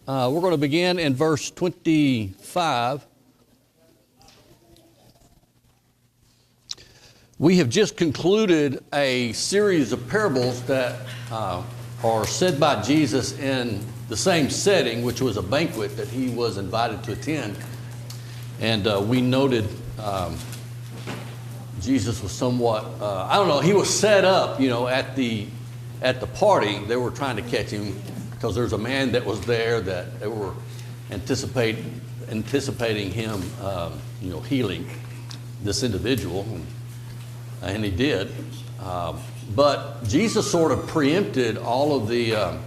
We're going to begin in verse 25. We have just concluded a series of parables that are said by Jesus in the same setting, which was a banquet that he was invited to attend. And we noted Jesus was somewhat, he was set up, at the party. They were trying to catch him because there's a man that was there that they were anticipating him, healing this individual, and he did. But Jesus sort of preempted all of the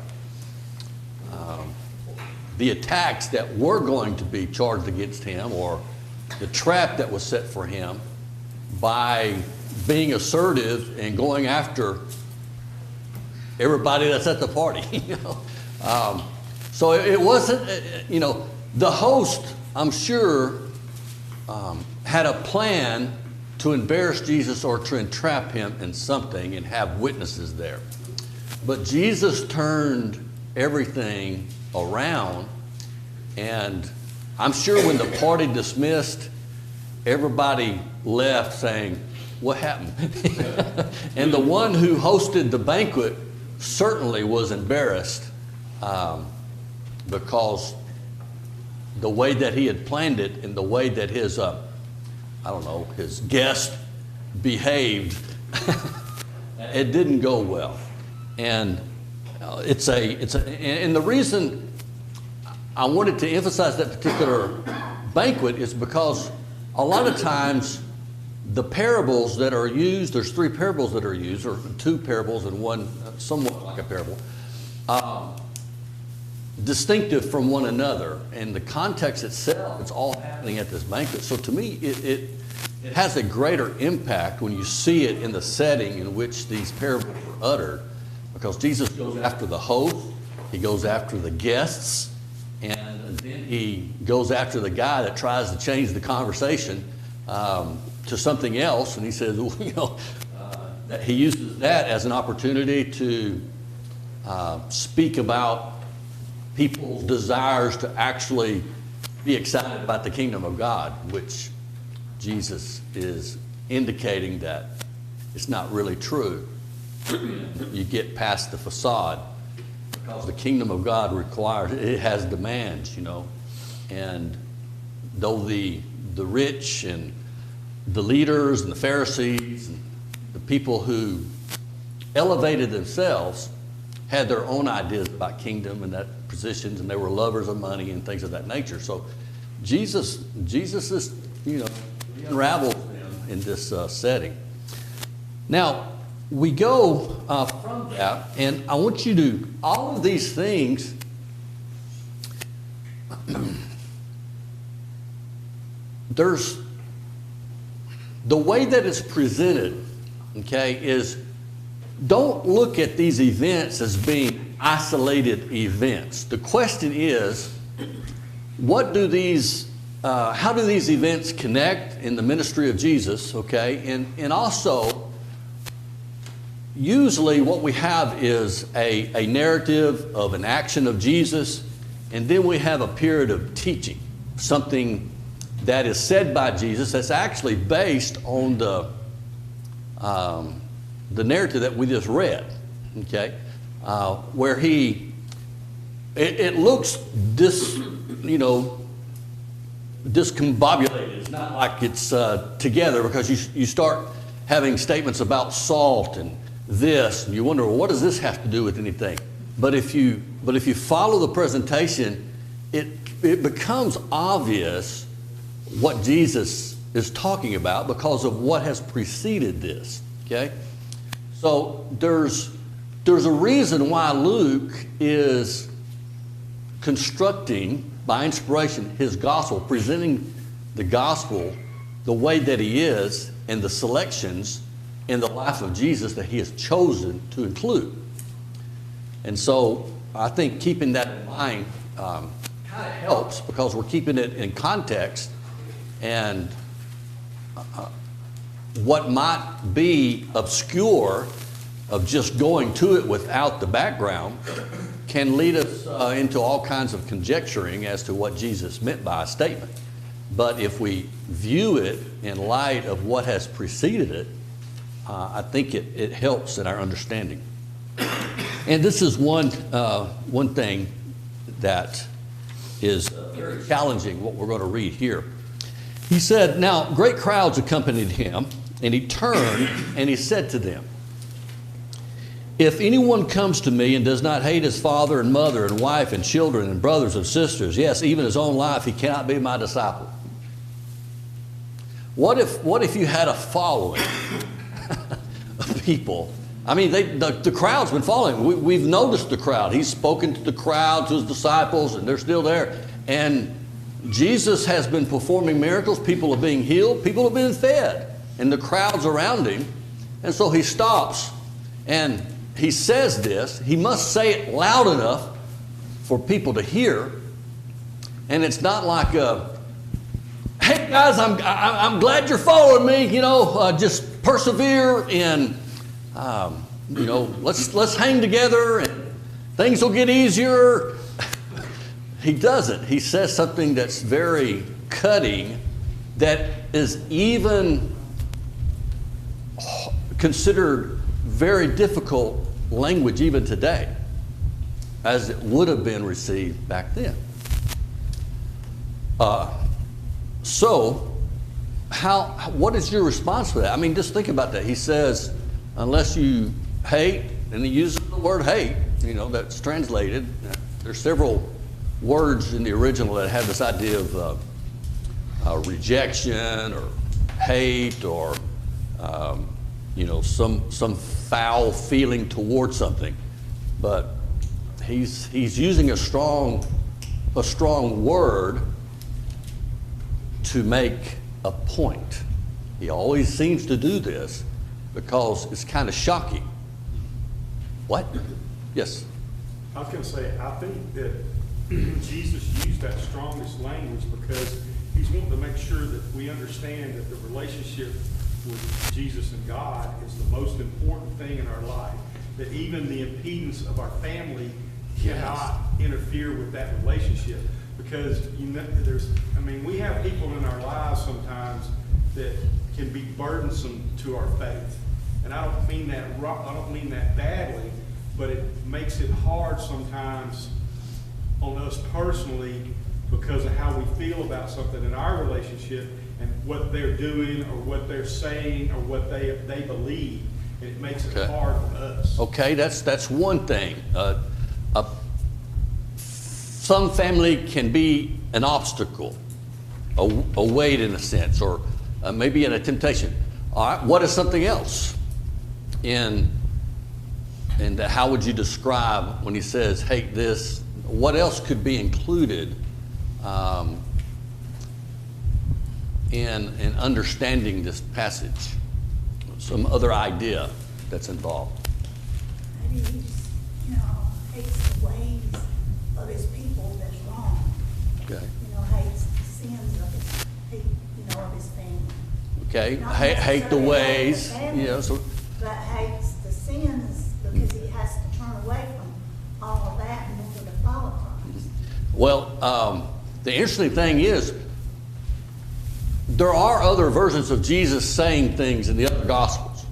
attacks that were going to be charged against him, or the trap that was set for him, by being assertive and going after everybody that's at the party. So it wasn't, the host, I'm sure, had a plan to embarrass Jesus or to entrap him in something and have witnesses there. But Jesus turned everything around, and I'm sure when the party dismissed, everybody left saying, "What happened?" And the one who hosted the banquet certainly was embarrassed because the way that he had planned it and the way that his his guest behaved, it didn't go well. And and the reason I wanted to emphasize that particular banquet is because a lot of times the parables that are used, there's three parables that are used, or two parables and one somewhat like a parable, distinctive from one another. And the context itself, it's all happening at this banquet. So to me, it has a greater impact when you see it in the setting in which these parables were uttered, because Jesus goes after the host, he goes after the guests, and then he goes after the guy that tries to change the conversation to something else. And he says, that he uses that as an opportunity to speak about people's desires to actually be excited about the kingdom of God, which Jesus is indicating that it's not really true. You get past the facade, because the kingdom of God requires, it has demands, and though the rich and the leaders and the Pharisees and the people who elevated themselves had their own ideas about kingdom and that positions, and they were lovers of money and things of that nature. So Jesus is, he unravels them in this setting. Now, we go from that, and I want you to, all of these things, there's, the way that it's presented, is don't look at these events as being isolated events. The question is, how do these events connect in the ministry of Jesus, And also, usually what we have is a narrative of an action of Jesus, and then we have a period of teaching, something that is said by Jesus that's actually based on the narrative that we just read, where it looks discombobulated. It's not like it's together, because you start having statements about salt and this, and you wonder, well, what does this have to do with anything? But if you follow the presentation, it becomes obvious what Jesus is talking about because of what has preceded this. So there's a reason why Luke is constructing by inspiration his gospel, presenting the gospel the way that he is, and the selections in the life of Jesus that he has chosen to include. And so I think keeping that in mind kind of helps, because we're keeping it in context, and what might be obscure of just going to it without the background can lead us into all kinds of conjecturing as to what Jesus meant by a statement. But if we view it in light of what has preceded it, I think it helps in our understanding. And this is one thing that is very challenging, what we're going to read here. He said, "Now great crowds accompanied him, and he turned and he said to them, 'If anyone comes to me and does not hate his father and mother and wife and children and brothers and sisters, yes, even his own life, he cannot be my disciple.'" What if you had a following of people? I mean, the crowd's been following. We've noticed the crowd. He's spoken to the crowd, to his disciples, and they're still there. And Jesus has been performing miracles. People are being healed. People are being fed. And the crowd's around him. And so he stops and he says this. He must say it loud enough for people to hear. And it's not like, "Hey guys, I'm glad you're following me. Just persevere and let's hang together and things will get easier." He doesn't. He says something that's very cutting, that is even considered very difficult language even today, as it would have been received back then. So, what is your response to that? I mean, just think about that. He says, unless you hate, and he uses the word hate, that's translated. There's several words in the original that have this idea of rejection or hate or some foul feeling towards something. But he's using a strong word to make a point. He always seems to do this because it's kind of shocking. What? Yes? I was going to say, I think that Jesus used that strongest language because he's wanting to make sure that we understand that the relationship with Jesus and God is the most important thing in our life. That even the impedance of our family cannot interfere with that relationship. Because we have people in our lives sometimes that can be burdensome to our faith. And I don't mean that badly, but it makes it hard sometimes on us personally because of how we feel about something in our relationship and what they're doing or what they're saying or what they believe. And it makes it hard for us. Okay, that's one thing. Some family can be an obstacle, a weight in a sense, or maybe in a temptation. All right, what is something else? And how would you describe when he says hate this? What else could be included in understanding this passage? Some other idea that's involved. Maybe he just, hates the ways of his people that's wrong. Okay. Hates the sins of his family. Okay. Not Hate the necessarily ways. hate the family, but hates the sins because he has to turn away from all of that in order to follow Christ. Well, the interesting thing is, there are other versions of Jesus saying things in the other Gospels.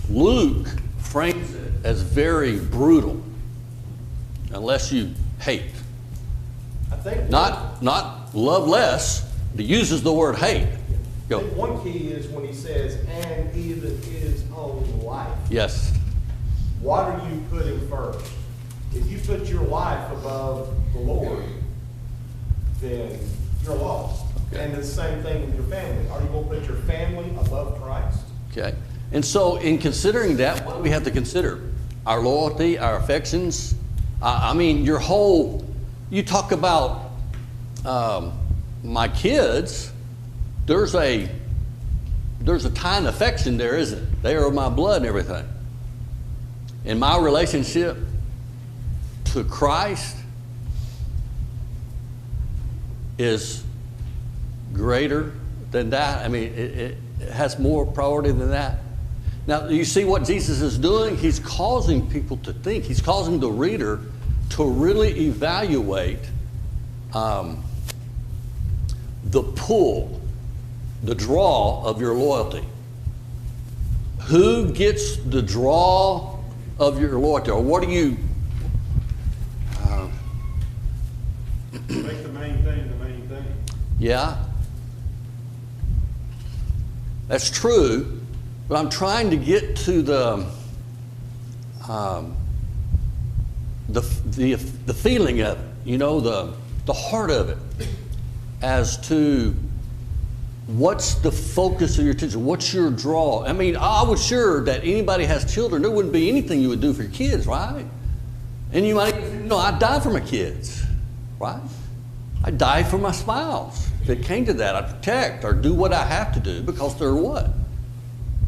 Luke frames it as very brutal, unless you hate. I think Not love less, but he uses the word hate. I think one key is when he says, and even his own life. Yes. What are you putting first? If you put your life above the Lord, then you're lost. Okay. And the same thing with your family. Are you going to put your family above Christ? Okay. And so in considering that, what do we have to consider? Our loyalty, our affections. You talk about my kids, there's a tie and affection there, isn't it? They are my blood and everything. And my relationship to Christ is greater than that. I mean, it has more priority than that. Now, you see what Jesus is doing? He's causing people to think. He's causing the reader to really evaluate the pull, the draw of your loyalty. Who gets the draw of your loyalty? Or what do you... Make the main thing the main thing. Yeah. That's true, but I'm trying to get to the feeling of it, you know, the heart of it, as to what's the focus of your attention, what's your draw. I mean, I was sure that anybody has children, there wouldn't be anything you would do for your kids, right? And you might even, you know, I'd die for my kids, right? I'd die for my spouse. If it came to that, I'd protect or do what I have to do because they're what?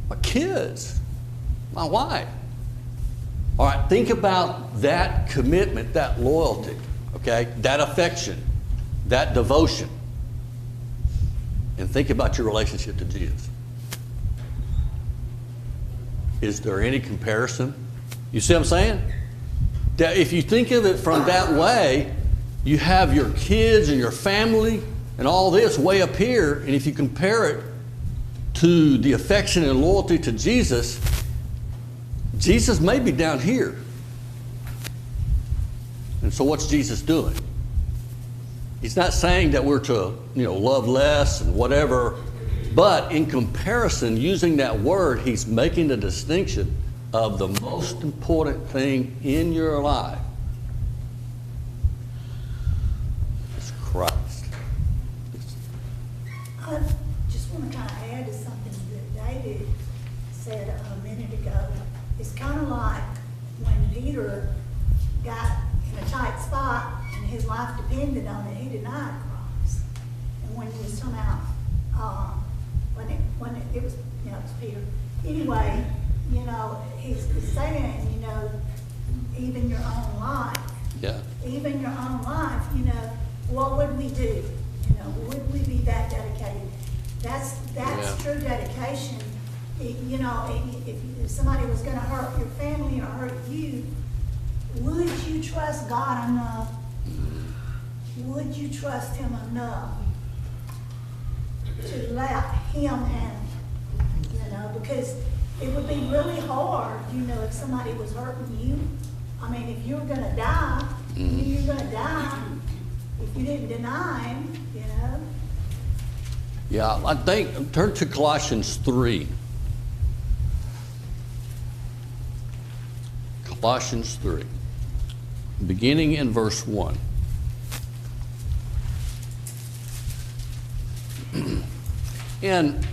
My kids, my wife. All right, think about that commitment, that loyalty, okay? That affection, that devotion. And think about your relationship to Jesus. Is there any comparison? You see what I'm saying? That if you think of it from that way, you have your kids and your family and all this way up here, and if you compare it to the affection and loyalty to Jesus, Jesus may be down here. And so what's Jesus doing? He's not saying that we're to, you know, love less and whatever, but in comparison, using that word, he's making the distinction of the most important thing in your life. It's Christ. I just want to kind of add to something that David said a minute ago. It's kind of like when Peter got in a tight spot and his life depended on it, he denied Christ. And when he was talking about, when it was, you know, it was Peter. Anyway, you know, he's saying, you know, even your own life. Yeah. Even your own life, you know, what would we do? You know, would we be that dedicated? That's Yeah. true dedication. You know, if somebody was going to hurt your family or hurt you, would you trust God enough? Would you trust Him enough to let Him handle it? You know, because it would be really hard, you know, if somebody was hurting you. I mean, if you were going to die, you knew you were going to die. If you didn't deny Him, you know. Yeah, I think, turn to Colossians 3. Colossians 3, beginning in verse 1. And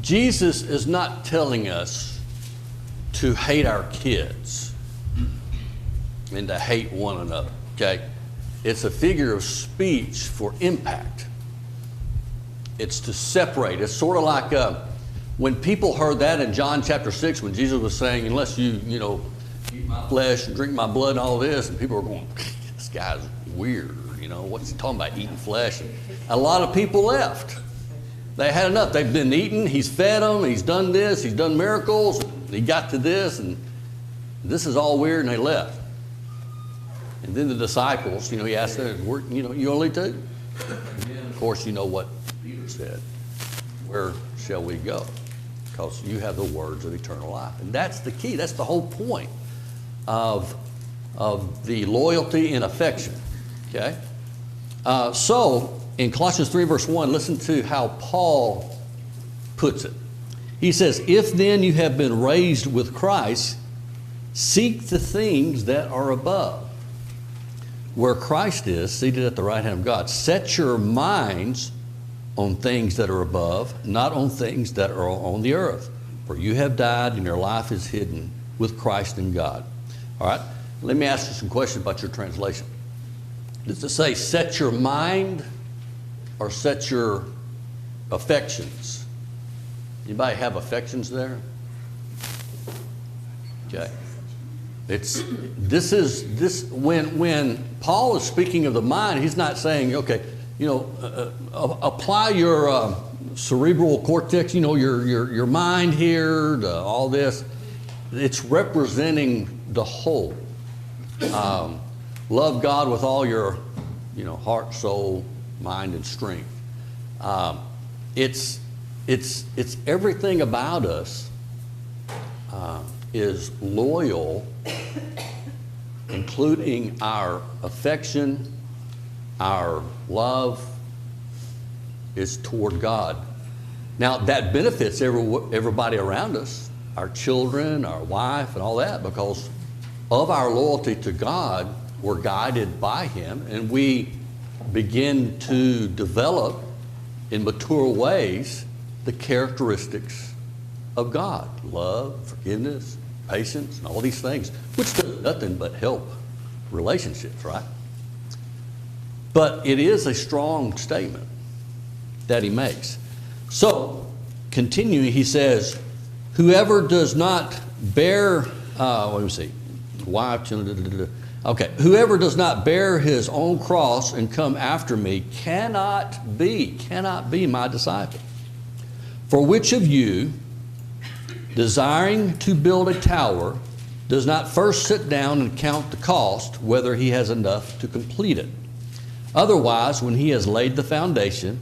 Jesus is not telling us to hate our kids and to hate one another, okay? It's a figure of speech for impact. It's to separate. It's sort of like when people heard that in John chapter 6, when Jesus was saying, unless you know, eat my flesh and drink my blood and all this, and people were going, this guy's weird, you know, what's he talking about, eating flesh? And a lot of people left. They had enough. They've been eating, he's fed them, he's done this, he's done miracles, he got to this, and this is all weird, and they left. And then the disciples, you know, he asked them, you know, you only two? And then, of course, you know what Peter said. Where shall we go? Because you have the words of eternal life. And that's the key. That's the whole point of the loyalty and affection. Okay? So, in Colossians 3, verse 1, listen to how Paul puts it. He says, if then you have been raised with Christ, seek the things that are above, where Christ is, seated at the right hand of God. Set your minds on things that are above, not on things that are on the earth. For you have died, and your life is hidden with Christ in God. All right? Let me ask you some questions about your translation. Does it say set your mind or set your affections? Anybody have affections there? Okay. When Paul is speaking of the mind, he's not saying, okay, you know, apply your cerebral cortex, you know, your mind here to all this. it's representing the whole. Love God with all your, heart, soul, mind, and strength. It's everything about us is loyal, including our affection, our love is toward God. Now, that benefits everybody around us, our children, our wife, and all that, because of our loyalty to God, we're guided by Him, and we begin to develop in mature ways the characteristics of God. Love, forgiveness, patience, and all these things, which does nothing but help relationships, right? But it is a strong statement that he makes. So, continuing, he says, whoever does not bear, whoever does not bear his own cross and come after me cannot be my disciple. For which of you, desiring to build a tower, does not first sit down and count the cost, whether he has enough to complete it? Otherwise, when he has laid the foundation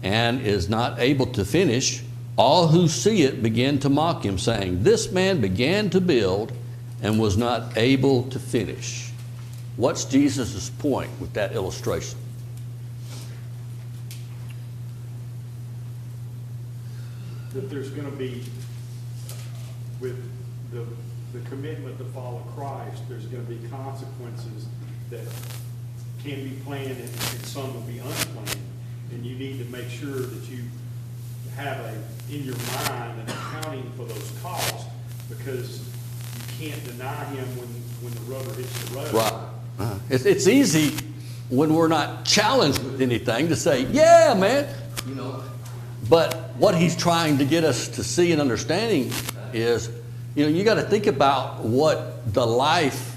and is not able to finish, all who see it begin to mock him, saying, this man began to build and was not able to finish. What's Jesus' point with that illustration? That there's going to be, with the commitment to follow Christ, there's going to be consequences that can be planned and some will be unplanned. And you need to make sure that you have in your mind an accounting for those costs, because you can't deny him when the rubber hits the road. Right. It's easy when we're not challenged with anything to say, yeah, man. But what he's trying to get us to see and understanding is, you got to think about what the life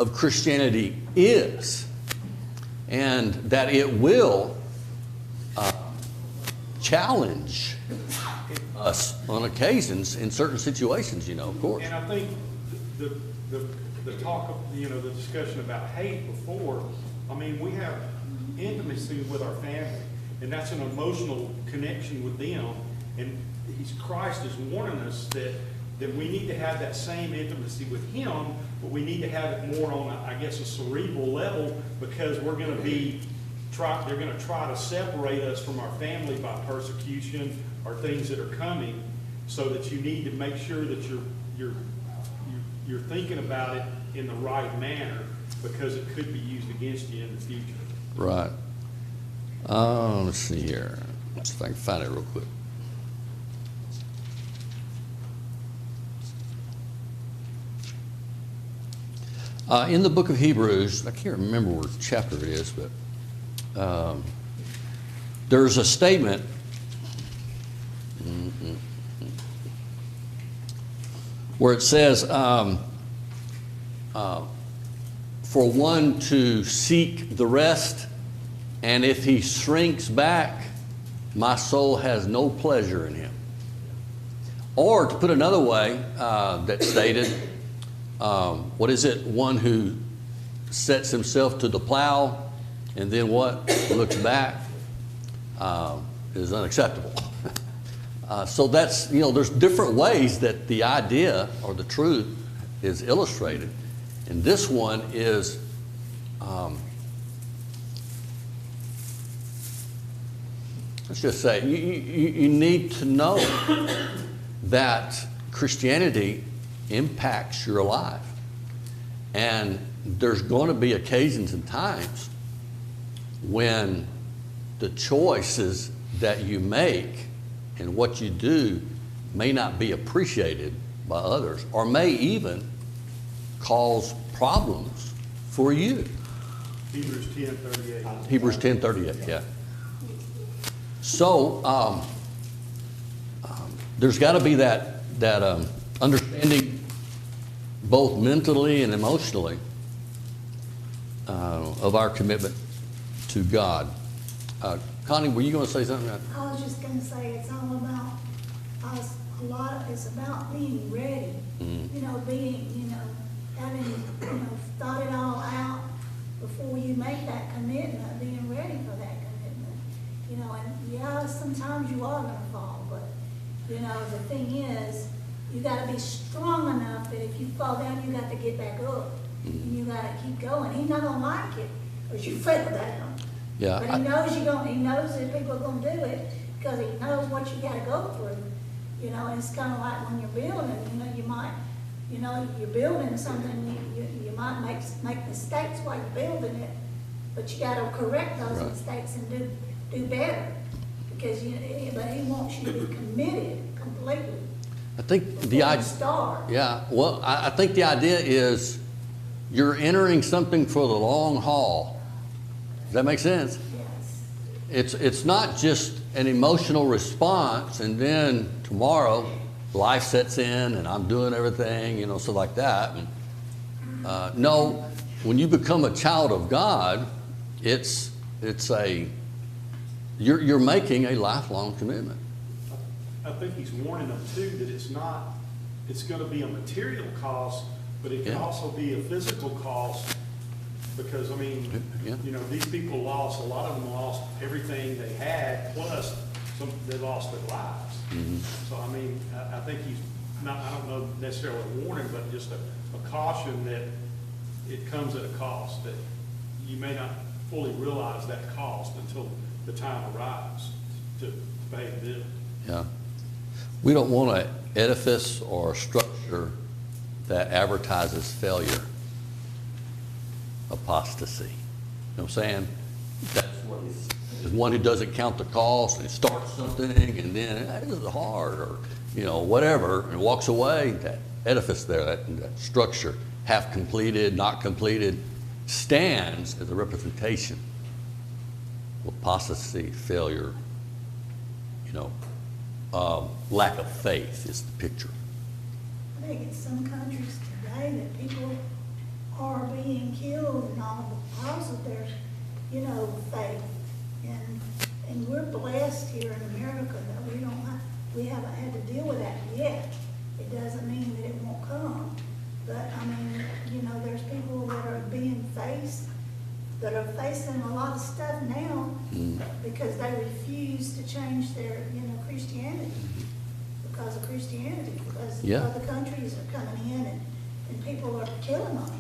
of Christianity is, and that it will challenge us on occasions in certain situations, of course. And I think the talk of, the discussion about hate before, we have intimacy with our family, and that's an emotional connection with them. And Christ is warning us that we need to have that same intimacy with Him, but we need to have it more on, a cerebral level, because we're going to they're going to try to separate us from our family by persecution or things that are coming, so that you need to make sure that you're thinking about it in the right manner, because it could be used against you in the future. Right. Let's see here. Let's see if I can find it real quick. In the book of Hebrews, I can't remember what chapter it is, but there's a statement where it says, for one to seek the rest, and if he shrinks back, my soul has no pleasure in him. Or to put another way, that stated, what is it? One who sets himself to the plow and then what? Looks back, is unacceptable. So that's, there's different ways that the idea or the truth is illustrated. And this one is, let's just say, you need to know that Christianity impacts your life. And there's going to be occasions and times when the choices that you make and what you do may not be appreciated by others, or may even cause problems for you. Hebrews 10:38. Hebrews 10:38, yeah. So there's got to be that understanding, both mentally and emotionally, of our commitment to God. Connie, were you going to say something? I was just going to say it's all about us it's about being ready. You know, having, thought it all out before you make that commitment, being ready for that commitment. And yeah, sometimes you are gonna fall, but, the thing is, you gotta be strong enough that if you fall down, you got to get back up. And you gotta keep going. He's not gonna like it, because you fell down. Yeah, But he knows that people are gonna do it, because he knows what you gotta go through. And it's kinda like when you're building, you might, you're building something, you might make mistakes while you're building it, but you gotta correct those Right. mistakes and do better. Because but he wants you to be committed completely. I think before the you idea, start. yeah, well, I think the idea is you're entering something for the long haul. Does that make sense? Yes. It's not just an emotional response and then tomorrow life sets in and I'm doing everything, so like that. And, no, when you become a child of God, you're making a lifelong commitment. I think he's warning them too, that it's gonna be a material cost, but it can Yeah. also be a physical cost. Because, Yeah. these people a lot of them lost everything they had, plus they lost their lives. So, I think he's not, I don't know necessarily a warning, but just a caution that it comes at a cost, that you may not fully realize that cost until the time arrives to pay the bill. Yeah. We don't want an edifice or a structure that advertises failure, apostasy. You know what I'm saying? That's what is one who doesn't count the cost and starts something and then this is hard or whatever and walks away. That edifice there, that structure, half completed, not completed, stands as a representation of apostasy, failure, lack of faith is the picture. I think in some countries today that people are being killed and all because of their, faith. And we're blessed here in America that we haven't had to deal with that yet. It doesn't mean that it won't come. But there's people that are that are facing a lot of stuff now because they refuse to change their, Christianity. Because of Christianity, because Yeah. other countries are coming in and people are killing them,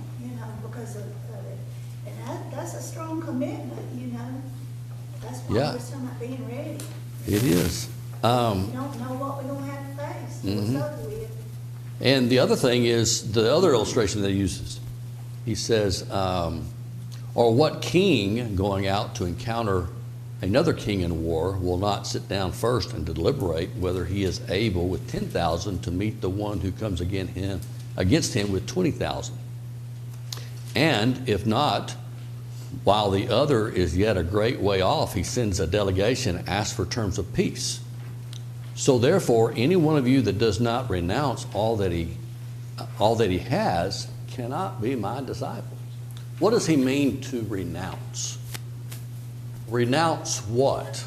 because of it. And that's a strong commitment, That's why Yeah. we're talking about being ready. It is. We don't know what we're gonna have to face, what's up with. And the other thing is the other illustration that he uses. He says, or what king going out to encounter another king in war will not sit down first and deliberate whether he is able with 10,000 to meet the one who comes against him with 20,000. And if not, while the other is yet a great way off, he sends a delegation and asks for terms of peace. So therefore, any one of you that does not renounce all that he has cannot be my disciple. What does he mean to renounce? Renounce what?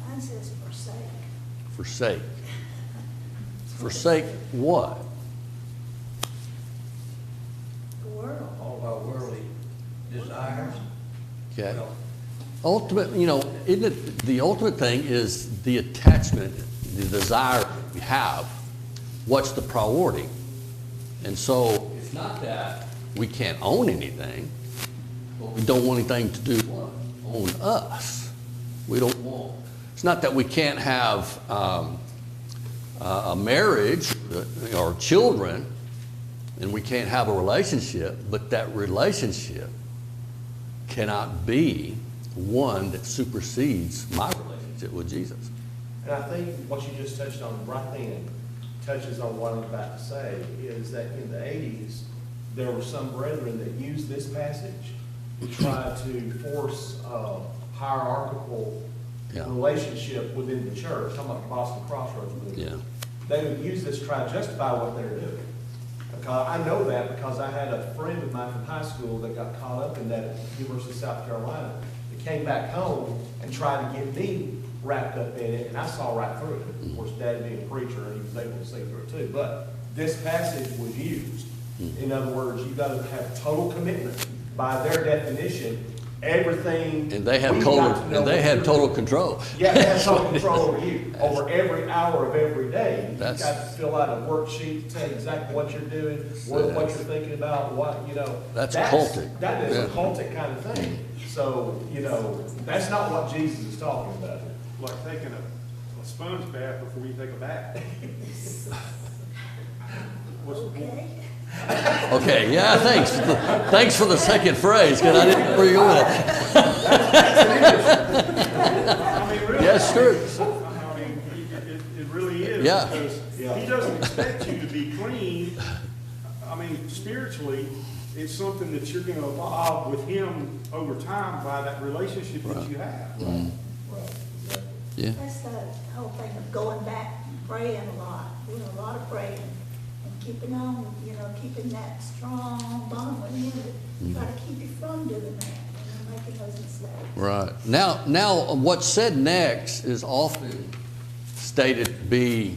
Mine says forsake. Forsake. Forsake what? The world. All our worldly desires. Okay. Well, Ultimate, isn't it, the ultimate thing is the attachment, the desire we have. What's the priority? And so it's not that we can't own anything, but we don't want anything to do what? Own us. We don't want. It's not that we can't have a marriage or children, and we can't have a relationship, but that relationship cannot be one that supersedes my relationship with Jesus. And I think what you just touched on right then touches on what I'm about to say, is that in the 80s, there were some brethren that used this passage to try to force a hierarchical relationship within the church. I'm talking about the Boston Crossroads movement. Yeah. They would use this to try to justify what they're doing. Because I know that because I had a friend of mine from high school that got caught up in that at the University of South Carolina. The came back home and tried to get me wrapped up in it, and I saw right through it. Of course, Dad being a preacher, he was able to see through it too. But this passage was used. In other words, you've got to have total commitment. By their definition, everything. And they have we've total, got to know and they what have you're total doing. control. Yeah, they have total control over you, over every hour of every day. You've got That's- to fill out a worksheet to tell you exactly what you're doing, what you're thinking about, what, you know. That's cultic. That is a Yeah. cultic kind of thing. So, you know, that's not what Jesus is talking about. Like taking a sponge bath before you take a bath. What's the point? Okay? Okay, yeah, thanks. Thanks for the second phrase, because I didn't know where you were with it. I mean, really. Yes, true. I mean, it really is. Yeah. Because he doesn't expect you to be clean. I mean, spiritually, it's something that you're gonna evolve with him over time by that relationship that you have. Mm. Yeah, That's the whole thing of going back and praying a lot, doing a lot of praying, and keeping on, keeping that strong bond with him, to try to keep you from doing that, making those mistakes. right. Now, what's said next is often stated to be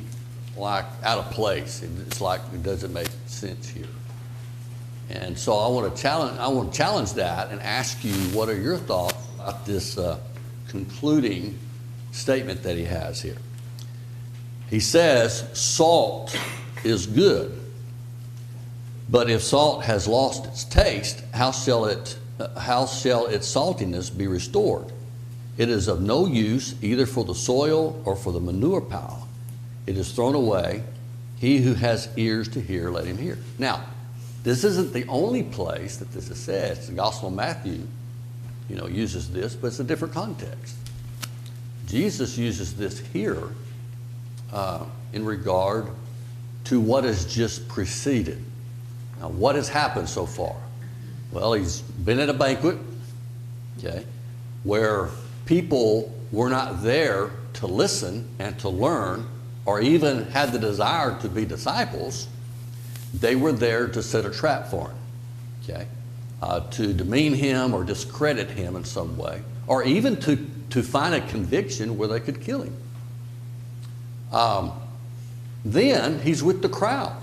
like out of place. It's like, it doesn't make sense here. And so I want to challenge that and ask you, what are your thoughts about this concluding statement that he has here? He says, salt is good, but if salt has lost its taste, how shall its saltiness be restored? It is of no use either for the soil or for the manure pile. It is thrown away. He who has ears to hear, let him hear. Now, this isn't the only place that this is said. The Gospel of Matthew, uses this, but it's a different context. Jesus uses this here in regard to what has just preceded. Now, what has happened so far? Well, he's been at a banquet, okay, where people were not there to listen and to learn or even had the desire to be disciples. They were there to set a trap for him, okay, to demean him or discredit him in some way, or even to find a conviction where they could kill him. Then he's with the crowd,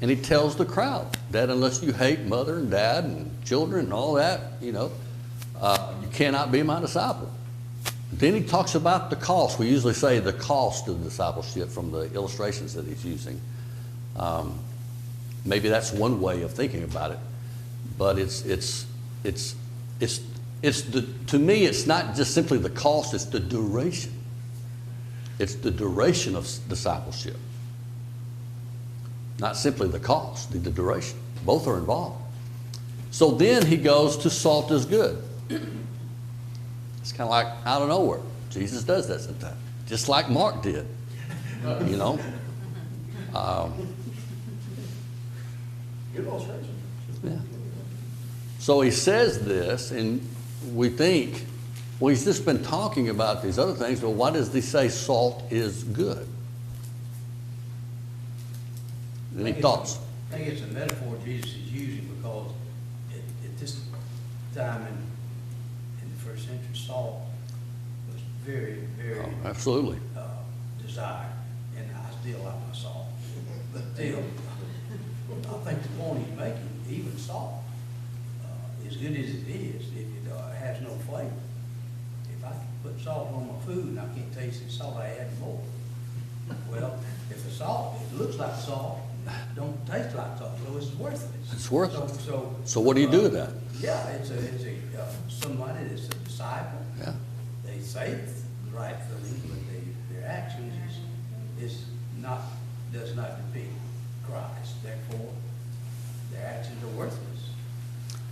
and he tells the crowd that unless you hate mother and dad and children and all that, you cannot be my disciple. Then he talks about the cost. We usually say the cost of discipleship from the illustrations that he's using. Maybe that's one way of thinking about it, but to me, it's not just simply the cost, it's the duration. It's the duration of discipleship. Not simply the cost, the duration. Both are involved. So then he goes to salt is good. It's kind of like out of nowhere. Jesus does that sometimes, just like Mark did, Good illustration. Yeah. So he says this, and we think, well, he's just been talking about these other things, but why does he say salt is good? Any thoughts? I think it's a metaphor Jesus is using because at this time in the first century, salt was very, very Oh, absolutely. desired, and I still like my salt. But still, I think the point he's making, even salt, as good as it is, if it has no flavor. If I put salt on my food and I can't taste the salt, I add more. Well, if the salt, it looks like salt, don't taste like salt, so it's worthless. It's worthless. So So what do you do with that? yeah, it's somebody that's a disciple. Yeah. They say it's the right thing, but their actions does not depict Christ. Therefore, their actions are worthless.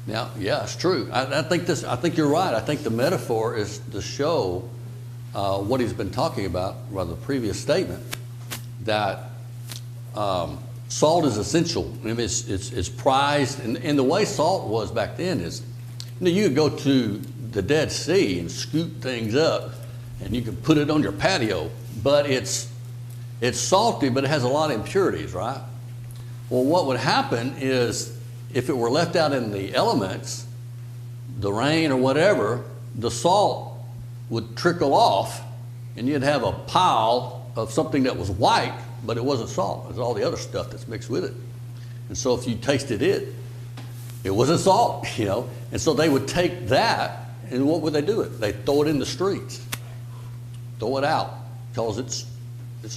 Now, yeah, it's true. I think you're right. I think the metaphor is to show what he's been talking about, rather the previous statement, that salt is essential. I mean, it's prized, and the way salt was back then is, you could go to the Dead Sea and scoop things up, and you could put it on your patio, but it's salty, but it has a lot of impurities, right? Well, what would happen is, if it were left out in the elements, the rain or whatever, the salt would trickle off, and you'd have a pile of something that was white, but it wasn't salt. It was all the other stuff that's mixed with it. And so if you tasted it, it wasn't salt, you know. And so they would take that, and what would they do it? They'd throw it in the streets, throw it out, because it's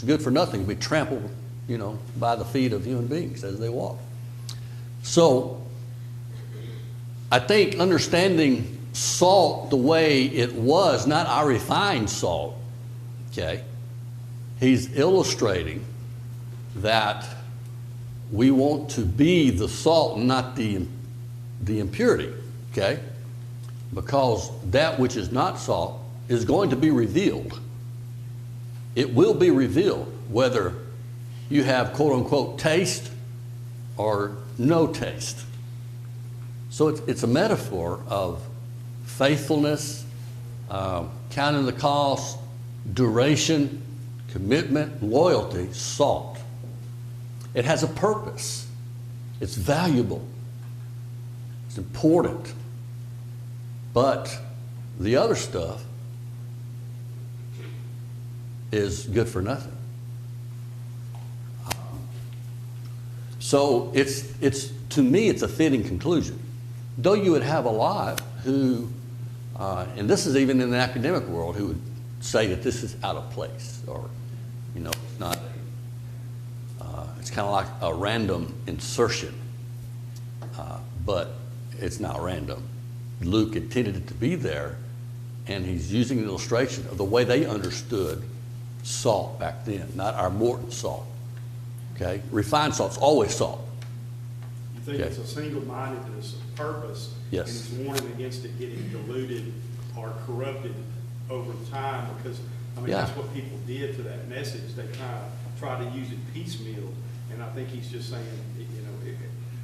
good for nothing to be trampled, you know, by the feet of human beings as they walk. So I think understanding salt the way it was, not our refined salt, okay, he's illustrating that we want to be the salt and not the impurity, okay? Because that which is not salt is going to be revealed. It will be revealed whether you have quote unquote taste or no taste. So it's a metaphor of faithfulness, counting the cost, duration, commitment, loyalty, salt. It has a purpose. It's valuable. It's important. But the other stuff is good for nothing. So it's to me, it's a fitting conclusion. Though you would have a lot who, and this is even in the academic world, who would say that this is out of place, or, you know, it's not, it's kind of like a random insertion, but it's not random. Luke intended it to be there, and he's using an illustration of the way they understood salt back then, not our Morton salt. Okay, refined salt's always salt. You think Okay. it's a single-mindedness of purpose? Yes. And he's warning against it getting diluted or corrupted over time, because, I mean, Yeah. that's what people did to that message. They kind of tried to use it piecemeal, and I think he's just saying, you know,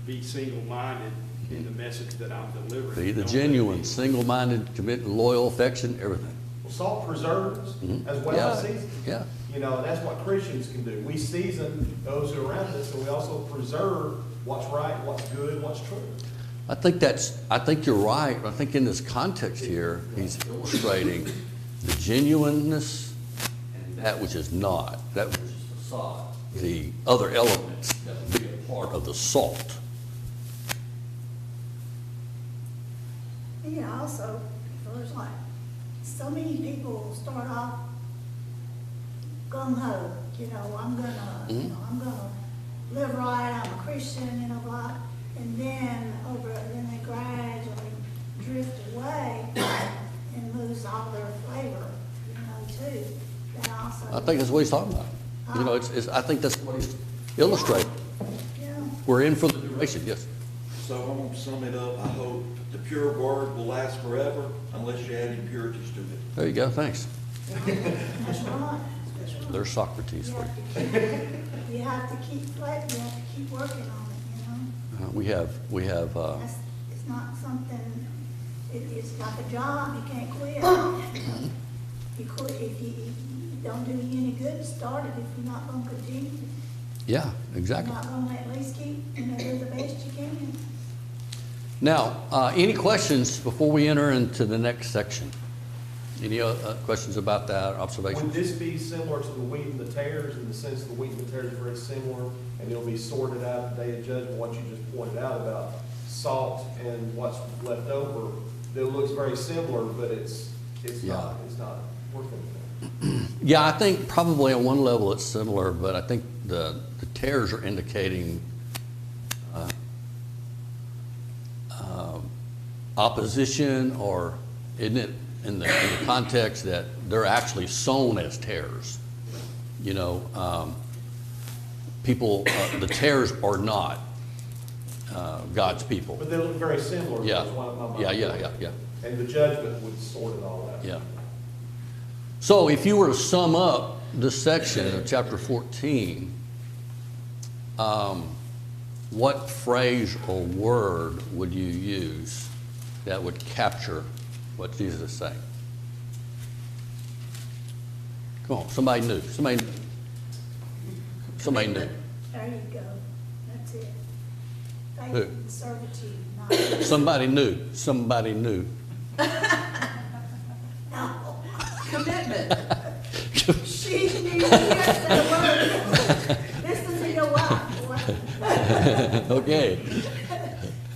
be single-minded in the message that I'm delivering. Be the Don't genuine, be- single-minded, committed, loyal, affection, everything. Well, salt preserves as well Yeah, as seasons. yeah. You know, and that's what Christians can do. We season those who are around us, and we also preserve what's right, what's good, what's true. I think you're right. I think in this context here, he's illustrating the genuineness and that which is not, that which is facade, the other elements that would be a part of the salt. Yeah, also, there's like, so many people start off gung ho, you know, I'm gonna live right, I'm a Christian, you know, blah, and then they gradually drift away and lose all their flavor, you know, too. That also. I think that's what he's talking about. You know, I think that's what he's illustrating. Yeah. We're in for the duration, yes. So I'm gonna sum it up. I hope the pure word will last forever unless you add impurities to it. There you go, thanks. That's right. That's right. There's Socrates You for you. have to keep, you have to keep fighting, you have to keep working on it, you know? We have, It's not something, it's like a job, you can't quit. You quit, if you don't do you any good to start it, if you're not gonna continue. yeah, You're exactly. not gonna at least keep, you know, do the best you can. Now, any questions before we enter into the next section? Any questions about that, Would observations? this be similar to the wheat and the tares, in the sense the wheat and the tares are very similar, and it'll be sorted out at the day of judgment, what you just pointed out about salt and what's left over? It looks very similar, but it's Yeah. not worth anything. Yeah, I think probably on one level it's similar, but I think the tears are indicating opposition, or isn't it in the context that they're actually sown as tares? You know, people, the tares are not God's people. But they look very similar. Yeah, is what my mind yeah. And the judgment would sort it all out. Yeah. So if you were to sum up this section of chapter 14, what phrase or word would you use that would capture what Jesus is saying? Come on, somebody new. Somebody new. There you go, that's it. Faith Who? and servitude, not. Somebody new. Somebody new. She knew that word. Listen to your wife. Okay.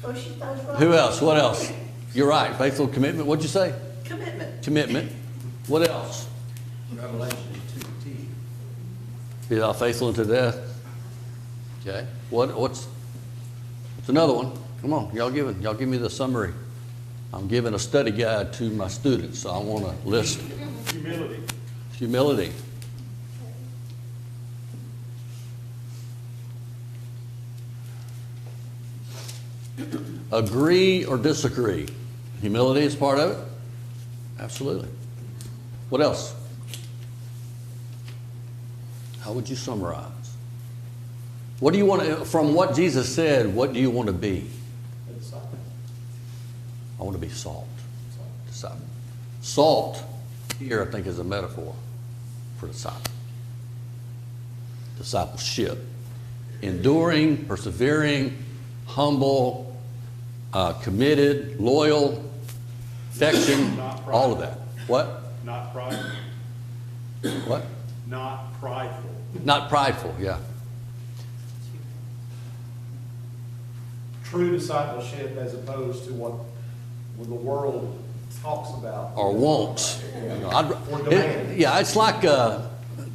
Or she throws rocks. Who else? What else? You're right. Faithful commitment. What'd you say? Commitment. Commitment. What else? Revelation 2:10. Be thou faithful unto death. Okay. What's another one? Come on, y'all give me the summary. I'm giving a study guide to my students, so I want to list Humility. humility. Agree or disagree? Humility is part of it? Absolutely. What else? How would you summarize? What do you want to, from what Jesus said, what do you want to be? A disciple. I want to be salt. Disciple. Salt here, I think, is a metaphor for disciple. Discipleship. Enduring, persevering, humble, committed, loyal, affection, all of that. What? Not prideful. What? Not prideful. Not prideful, yeah. True discipleship as opposed to what the world talks about. Or wants. You know, Or demands. yeah, it's like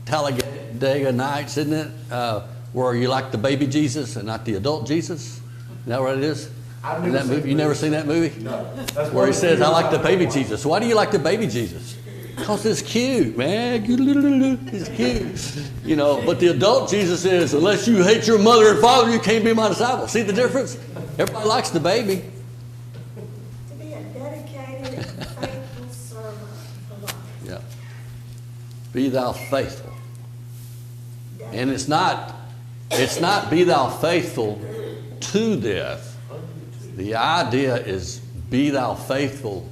Talladega Nights, isn't it? Where you like the baby Jesus and not the adult Jesus. Is that what it is? I've In never that seen movie? You never seen that movie? No. That's Where he one says, of I the like the baby reasons I Jesus. Why do you like the baby Jesus? Because it's cute, man. He's cute. You know, but the adult Jesus is, unless you hate your mother and father, you can't be my disciple. See the difference? Everybody likes the baby. To be a dedicated, faithful servant of life. Yeah. Be thou faithful. And it's not be thou faithful to death. The idea is be thou faithful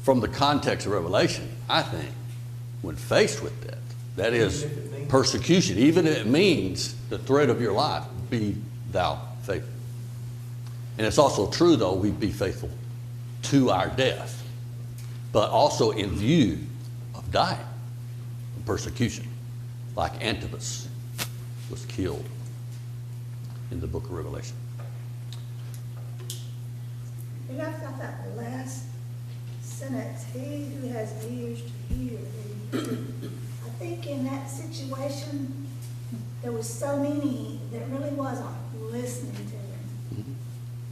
from the context of Revelation, I think, when faced with death. That is persecution. Even if it means the threat of your life, be thou faithful. And it's also true, though, we be faithful to our death, but also in view of dying, persecution, like Antipas was killed in the book of Revelation. You know, I thought that last sentence, he who has ears to hear, let him hear. I think in that situation, there was so many that really wasn't listening to him.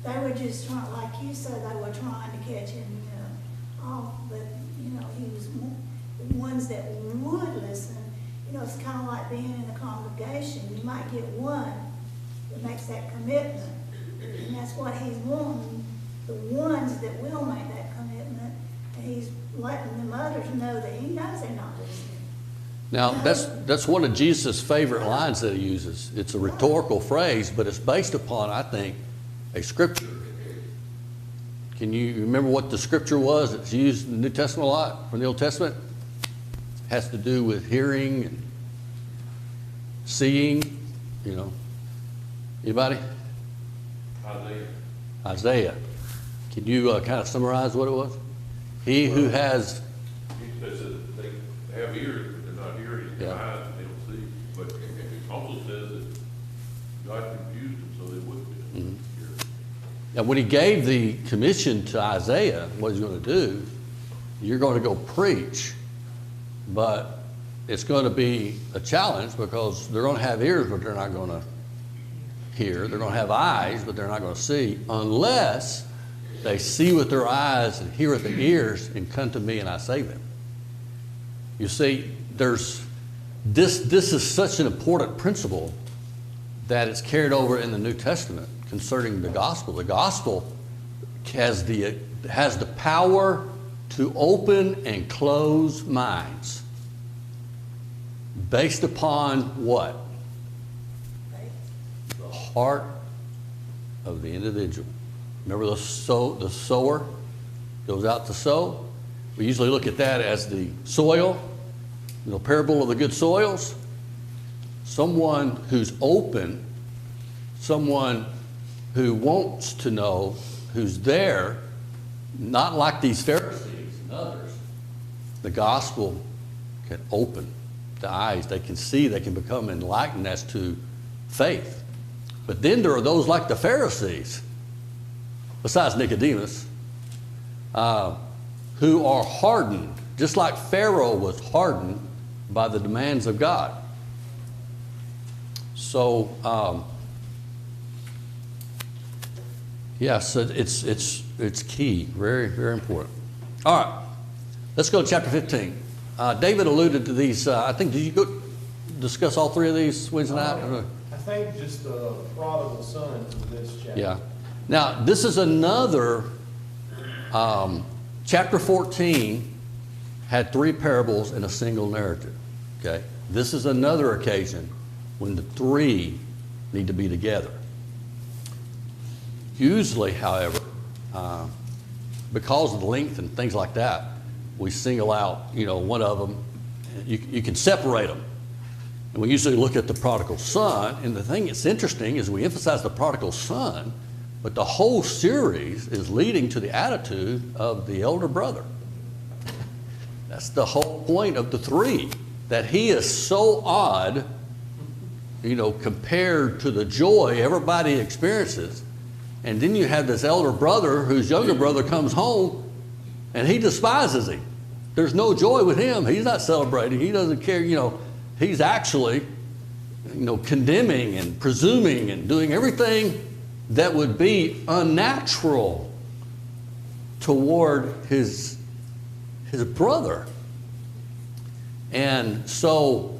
They were just trying, like you said, they were trying to catch him, off, but, he was the ones that would listen. It's kind of like being in a congregation. You might get one that makes that commitment, and that's what he's wanting, the ones that will make that commitment, and he's letting the others know that he knows they're not listening. Now, that's one of Jesus' favorite lines that he uses. It's a rhetorical phrase, but it's based upon, I think, a scripture. Can you remember what the scripture was that's used in the New Testament a lot from the Old Testament? It has to do with hearing and seeing, Anybody? Isaiah. Can you kind of summarize what it was? He who has... He says that they have ears, but they're not hearing, Yeah. eyes, and they don't see. But it also says that God confused them so they wouldn't hear. Now, when he gave the commission to Isaiah, what he's going to do, you're going to go preach, but it's going to be a challenge because they're going to have ears, but they're not going to hear. They're going to have eyes, but they're not going to see unless they see with their eyes and hear with their ears and come to me and I save them. You see, this is such an important principle that it's carried over in the New Testament concerning the gospel. The gospel has the power to open and close minds based upon what? The heart of the individual. Remember the sower goes out to sow? We usually look at that as the soil, the parable of the good soils. Someone who's open, someone who wants to know, who's there, not like these Pharisees and others. The gospel can open the eyes. They can see, they can become enlightened as to faith. But then there are those like the Pharisees, besides Nicodemus, who are hardened, just like Pharaoh was hardened by the demands of God. So, yes, it's key, very, very important. All right, let's go to chapter 15. David alluded to these. I think, did you go discuss all three of these Wednesday night? I think just the prodigal son in this chapter. Yeah. Now, this is another, chapter 14 had three parables in a single narrative, okay? This is another occasion when the three need to be together. Usually, however, because of the length and things like that, we single out, one of them. You can separate them. And we usually look at the prodigal son, and the thing that's interesting is we emphasize the prodigal son, but the whole series is leading to the attitude of the elder brother. That's the whole point of the three, that he is so odd, compared to the joy everybody experiences. And then you have this elder brother whose younger brother comes home and he despises him. There's no joy with him. He's not celebrating. He doesn't care, He's actually, condemning and presuming and doing everything that would be unnatural toward his brother. And so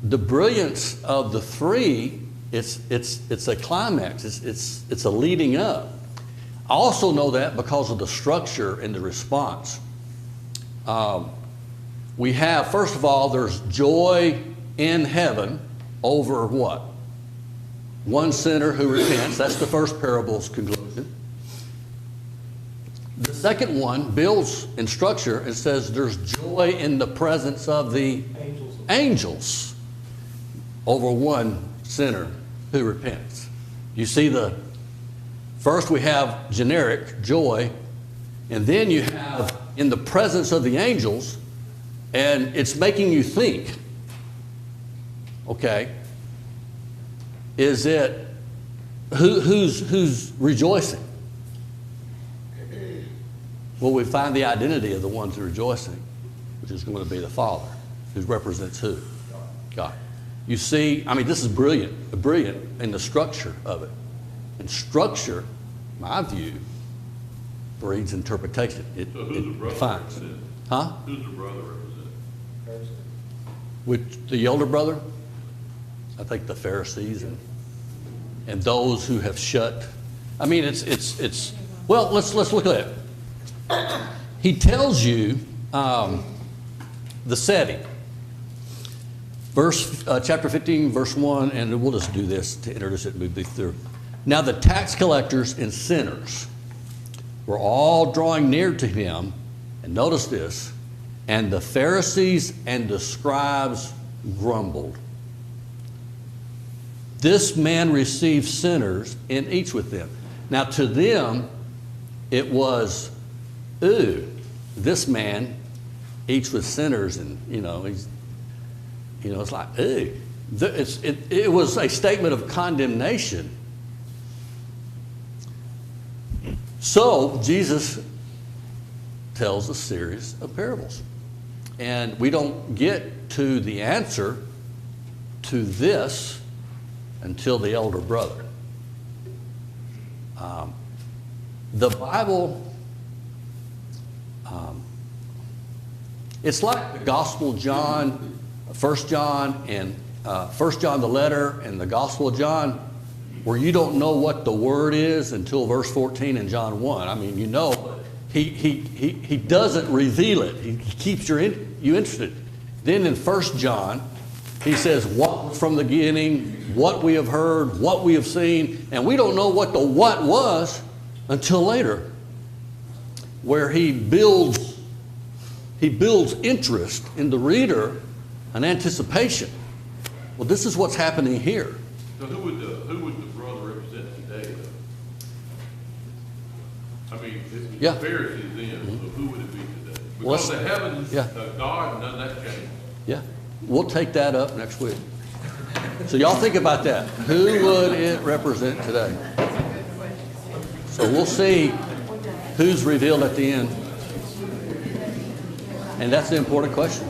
the brilliance of the three, it's a climax. It's a leading up. I also know that because of the structure and the response. We have, first of all, there's joy in heaven over what? One sinner who repents. That's the first parable's conclusion. The second one builds in structure and says there's joy in the presence of the angels over one sinner who repents. You see, first we have generic joy, and then you have in the presence of the angels, and it's making you think, okay, is it, who's rejoicing? Well, we find the identity of the ones rejoicing, which is going to be the Father, who represents who? God. You see, this is brilliant in the structure of it. And structure, my view, breeds interpretation. It defines. Huh? Who's the brother represent? With the elder brother? I think the Pharisees and those who have shut. Well, let's look at it. He tells you the setting. Chapter 15, verse 1, and we'll just do this to introduce it and move through. Now the tax collectors and sinners were all drawing near to him, and notice this, and the Pharisees and the scribes grumbled. This man received sinners and eats with them. Now to them, it was, ooh, this man eats with sinners, and it's like, ooh. It was a statement of condemnation. So Jesus tells a series of parables. And we don't get to the answer to this until the elder brother. The Bible, it's like the Gospel of John, 1 John, and 1 John the letter, and the Gospel of John, where you don't know what the word is until verse 14 in John 1. But he doesn't reveal it. He keeps you interested. Then in 1 John, he says, what was from the beginning, what we have heard, what we have seen, and we don't know what the what was until later, where he builds interest in the reader, an anticipation. Well, this is what's happening here. So who would the brother represent today, though? It's Yeah. the Pharisees then, so who would it be today? Well, Because the heavens, yeah. God, none of that changed. Yeah. We'll take that up next week. So y'all think about that. Who would it represent today? So we'll see who's revealed at the end. And that's the important question.